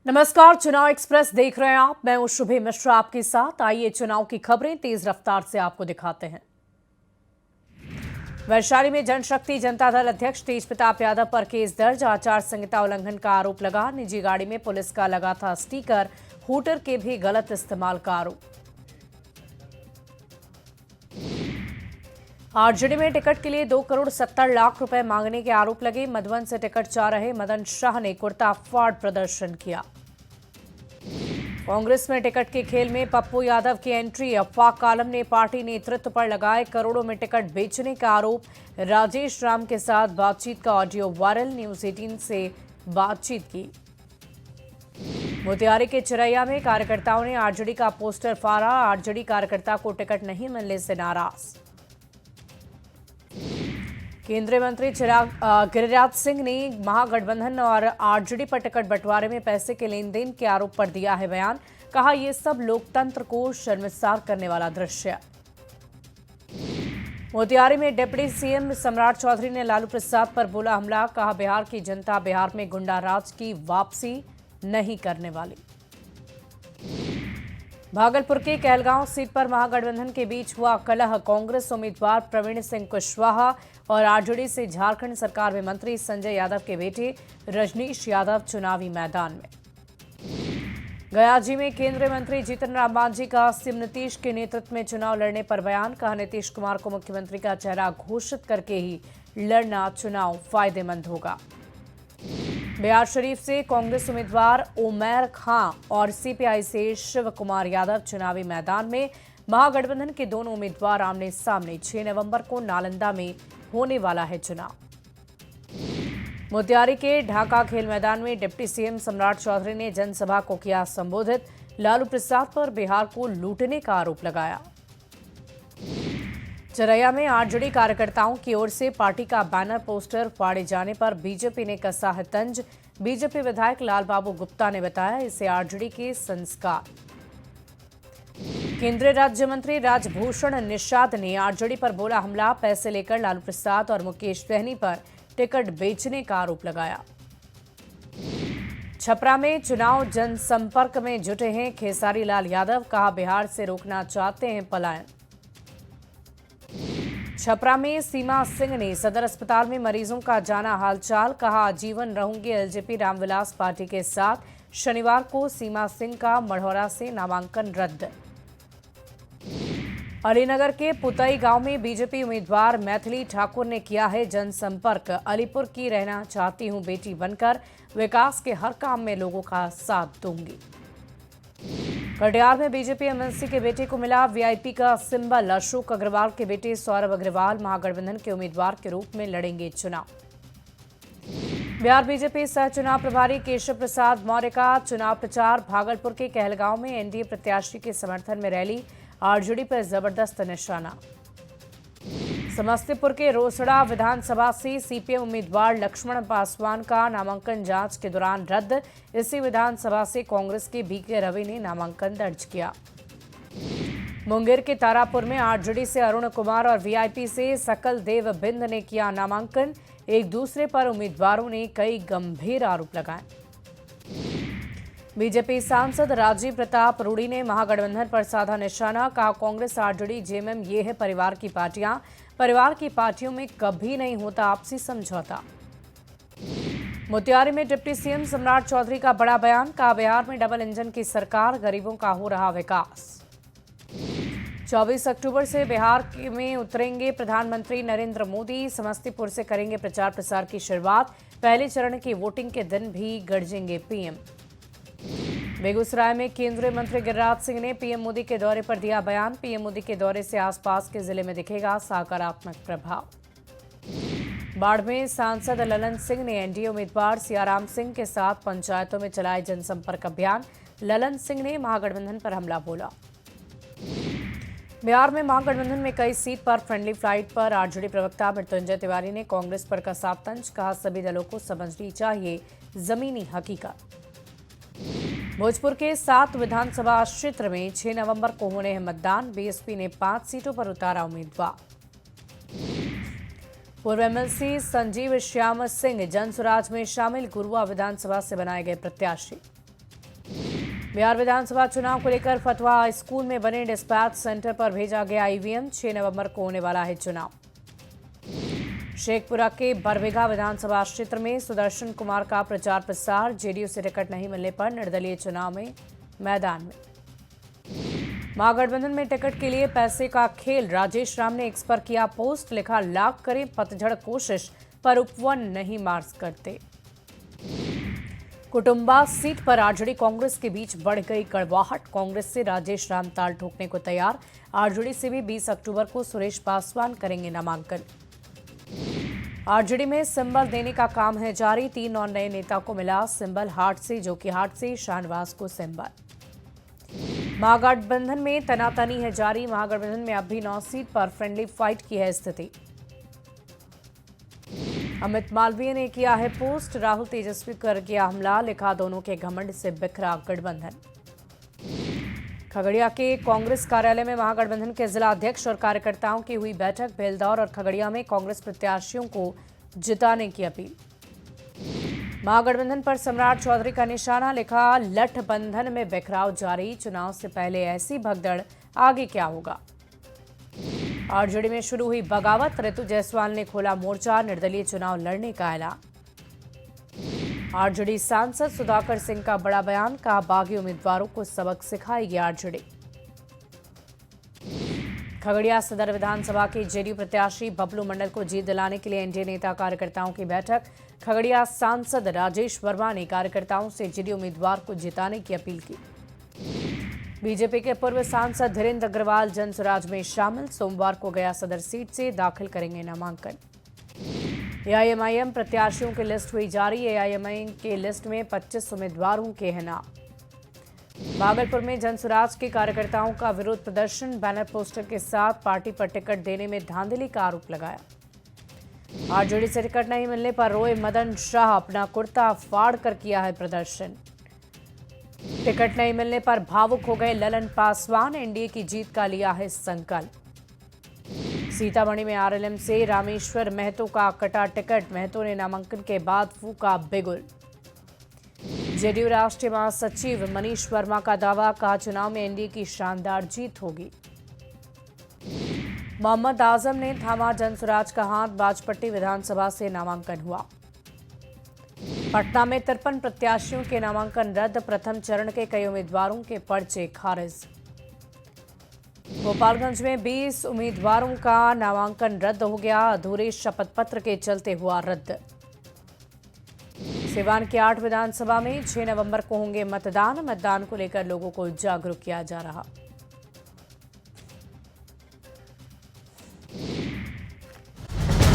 नमस्कार, चुनाव एक्सप्रेस देख रहे हैं आप। मैं हूं शुभे मिश्रा आपके साथ। आइए चुनाव की खबरें तेज रफ्तार से आपको दिखाते हैं। वैशाली में जनशक्ति जनता दल अध्यक्ष तेज प्रताप यादव पर केस दर्ज। आचार संहिता उल्लंघन का आरोप लगा। निजी गाड़ी में पुलिस का लगा था स्टिकर। हूटर के भी गलत इस्तेमाल का आरोप। आरजेडी में टिकट के लिए 2,70,00,000 रुपए मांगने के आरोप लगे। मधुबन से टिकट चाह रहे मदन शाह ने कुर्ता फाड़ प्रदर्शन किया। कांग्रेस में टिकट के खेल में पप्पू यादव की एंट्री। अफवाह कालम ने पार्टी नेतृत्व पर लगाए करोड़ों में टिकट बेचने का आरोप। राजेश राम के साथ बातचीत का ऑडियो वायरल। न्यूज 18 से बातचीत की। मोतिहारी के चिरैया में कार्यकर्ताओं ने आरजेडी का पोस्टर फाड़ा। आरजेडी कार्यकर्ता को टिकट नहीं मिलने से नाराज। केंद्रीय मंत्री गिरिराज सिंह ने महागठबंधन और आरजेडी पर टिकट बंटवारे में पैसे के लेन देन के आरोप पर दिया है बयान। कहा यह सब लोकतंत्र को शर्मसार करने वाला दृश्य। मोतिहारी में डिप्टी सीएम सम्राट चौधरी ने लालू प्रसाद पर बोला हमला। कहा बिहार की जनता बिहार में गुंडा राज की वापसी नहीं करने वाली। भागलपुर के कहलगांव सीट पर महागठबंधन के बीच हुआ कलह। कांग्रेस उम्मीदवार प्रवीण सिंह कुशवाहा और आरजेडी से झारखंड सरकार में मंत्री संजय यादव के बेटे रजनीश यादव चुनावी मैदान में। गयाजी में केंद्रीय मंत्री जीतन राम मांझी का सीएम नीतीश के नेतृत्व में चुनाव लड़ने पर बयान। कहा नीतीश कुमार को मुख्यमंत्री का चेहरा घोषित करके ही लड़ना चुनाव फायदेमंद होगा। बिहार शरीफ से कांग्रेस उम्मीदवार उमैर खां और सीपीआई से शिव कुमार यादव चुनावी मैदान में। महागठबंधन के दोनों उम्मीदवार आमने सामने। 6 नवंबर को नालंदा में होने वाला है चुनाव। मोतिहारी के ढाका खेल मैदान में डिप्टी सीएम सम्राट चौधरी ने जनसभा को किया संबोधित। लालू प्रसाद पर बिहार को लूटने का आरोप लगाया। चिरैया में आरजेडी कार्यकर्ताओं की ओर से पार्टी का बैनर पोस्टर फाड़े जाने पर बीजेपी ने कसा है तंज। बीजेपी विधायक लाल बाबू गुप्ता ने बताया इसे आरजेडी के संस्कार। केंद्रीय राज्य मंत्री राजभूषण निषाद ने आरजेडी पर बोला हमला। पैसे लेकर लालू प्रसाद और मुकेश सहनी पर टिकट बेचने का आरोप लगाया। छपरा में चुनाव जनसंपर्क में जुटे हैं खेसारी लाल यादव। कहा बिहार से रोकना चाहते हैं पलायन। छपरा में सीमा सिंह ने सदर अस्पताल में मरीजों का जाना हालचाल। कहा आजीवन रहूंगी एलजेपी रामविलास पार्टी के साथ। शनिवार को सीमा सिंह का मढ़ौरा से नामांकन रद्द। अलीनगर के पुतई गांव में बीजेपी उम्मीदवार मैथिली ठाकुर ने किया है जनसंपर्क। अलीपुर की रहना चाहती हूं बेटी बनकर। विकास के हर काम में लोगों का साथ दूंगी। कटिहार में बीजेपी एमएलसी के बेटे को मिला वीआईपी का सिंबल। अशोक अग्रवाल के बेटे सौरभ अग्रवाल महागठबंधन के उम्मीदवार के रूप में लड़ेंगे चुनाव। बिहार बीजेपी सह चुनाव प्रभारी केशव प्रसाद मौर्य का चुनाव प्रचार। भागलपुर के कहलगांव में एनडीए प्रत्याशी के समर्थन में रैली। आरजेडी पर जबरदस्त निशाना। समस्तीपुर के रोसड़ा विधानसभा से सीपीएम उम्मीदवार लक्ष्मण पासवान का नामांकन जांच के दौरान रद्द। इसी विधानसभा से कांग्रेस के बीके रवि ने नामांकन दर्ज किया। मुंगेर के तारापुर में आरजेडी से अरुण कुमार और वीआईपी से सकल देव बिंद ने किया नामांकन। एक दूसरे पर उम्मीदवारों ने कई गंभीर आरोप लगाए। बीजेपी सांसद राजीव प्रताप रूडी ने महागठबंधन पर साधा निशाना। कहा कांग्रेस आरजेडी जेएमएम ये है परिवार की पार्टियां। परिवार की पार्टियों में कभी नहीं होता आपसी समझौता। मोतिहारी में डिप्टी सीएम सम्राट चौधरी का बड़ा बयान। कहा बिहार में डबल इंजन की सरकार। गरीबों का हो रहा विकास। 24 अक्टूबर से बिहार में उतरेंगे प्रधानमंत्री नरेंद्र मोदी। समस्तीपुर से करेंगे प्रचार प्रसार की शुरुआत। पहले चरण की वोटिंग के दिन भी गरजेंगे पीएम। बेगूसराय में केंद्रीय मंत्री गिरिराज सिंह ने पीएम मोदी के दौरे पर दिया बयान। पीएम मोदी के दौरे से आसपास के जिले में दिखेगा सकारात्मक प्रभाव। बाढ़ में सांसद ललन सिंह ने एनडीए उम्मीदवार सियाराम सिंह के साथ पंचायतों में चलाए जनसंपर्क अभियान। ललन सिंह ने महागठबंधन पर हमला बोला। बिहार में महागठबंधन में कई सीट पर फ्रेंडली फ्लाइट पर आरजेडी प्रवक्ता मृत्युंजय तिवारी ने कांग्रेस पर कसा तंज। कहा सभी दलों को समझनी चाहिए जमीनी हकीकत। भोजपुर के 7 विधानसभा क्षेत्र में 6 नवंबर को होने हैं मतदान। बीएसपी ने 5 सीटों पर उतारा उम्मीदवार। पूर्व एमएलसी संजीव श्याम सिंह जनसुराज में शामिल। गुरुआ विधानसभा से बनाए गए प्रत्याशी। बिहार विधानसभा चुनाव को लेकर फतवा स्कूल में बने डिस्पैच सेंटर पर भेजा गया ईवीएम। 6 नवंबर को होने वाला है चुनाव। शेखपुरा के बरबीघा विधानसभा क्षेत्र में सुदर्शन कुमार का प्रचार प्रसार। जेडीयू से टिकट नहीं मिलने पर निर्दलीय चुनाव में मैदान में। महागठबंधन में टिकट के लिए पैसे का खेल। राजेश राम ने एक्स पर किया पोस्ट, लिखा लाख करें पतझड़ कोशिश पर उपवन नहीं मार करते। कुटुंबा सीट पर आरजेडी कांग्रेस के बीच बढ़ गई कड़वाहट। कांग्रेस से राजेश राम ताल ठोकने को तैयार। आरजेडी से भी 20 अक्टूबर को सुरेश पासवान करेंगे नामांकन। आरजेडी में सिंबल देने का काम है जारी। 3 और नए नेता को मिला सिंबल हार्ट से, जो कि हार्ट से शाहनवाज को सिंबल। महागठबंधन में तनातनी है जारी। महागठबंधन में अब भी 9 सीट पर फ्रेंडली फाइट की है स्थिति। अमित मालवीय ने किया है पोस्ट, राहुल तेजस्वी कर किया हमला, लिखा दोनों के घमंड से बिखरा गठबंधन। खगड़िया के कांग्रेस कार्यालय में महागठबंधन के जिला अध्यक्ष और कार्यकर्ताओं की हुई बैठक। बेलदौर और खगड़िया में कांग्रेस प्रत्याशियों को जिताने की अपील। महागठबंधन पर सम्राट चौधरी का निशाना, लिखा लठ बंधन में बिखराव जारी। चुनाव से पहले ऐसी भगदड़, आगे क्या होगा। आरजेडी में शुरू हुई बगावत। ऋतु जायसवाल ने खोला मोर्चा, निर्दलीय चुनाव लड़ने का ऐलान। आरजेडी सांसद सुधाकर सिंह का बड़ा बयान, कहा बागी उम्मीदवारों को सबक सिखाएगी आरजेडी। खगड़िया सदर विधानसभा के जेडीयू प्रत्याशी बबलू मंडल को जीत दिलाने के लिए एनडीए नेता कार्यकर्ताओं की बैठक। खगड़िया सांसद राजेश वर्मा ने कार्यकर्ताओं से जेडीयू उम्मीदवार को जिताने की अपील की। बीजेपी के पूर्व सांसद धीरेन्द्र अग्रवाल जनसुराज में शामिल। सोमवार को गया सदर सीट से दाखिल करेंगे नामांकन। एआईएमआईएम प्रत्याशियों की लिस्ट हुई जारी। एआईएमआईएम के लिस्ट में 25 उम्मीदवारों के हैं नाम। भागलपुर में जनसुराज के कार्यकर्ताओं का विरोध प्रदर्शन। बैनर पोस्टर के साथ पार्टी पर टिकट देने में धांधली का आरोप लगाया। आरजेडी से टिकट नहीं मिलने पर रोए मदन शाह, अपना कुर्ता फाड़ कर किया है प्रदर्शन। टिकट नहीं मिलने पर भावुक हो गए ललन पासवान। एनडीए की जीत का लिया है संकल्प। सीतामढ़ी में आरएलएम से रामेश्वर महतो का कटा टिकट। महतो ने नामांकन के बाद फूका बिगुल। जेडीयू राष्ट्रीय महासचिव मनीष वर्मा का दावा, कहा चुनाव में एनडीए की शानदार जीत होगी। मोहम्मद आजम ने थामा जनसुराज का हाथ। बाजपट्टी विधानसभा से नामांकन हुआ। पटना में 53 प्रत्याशियों के नामांकन रद्द। प्रथम चरण के कई उम्मीदवारों के पर्चे खारिज। गोपालगंज में 20 उम्मीदवारों का नामांकन रद्द हो गया। अधूरे शपथ पत्र के चलते हुआ रद्द। सिवान की 8 विधानसभा में 6 नवंबर को होंगे मतदान। मतदान को लेकर लोगों को जागरूक किया जा रहा।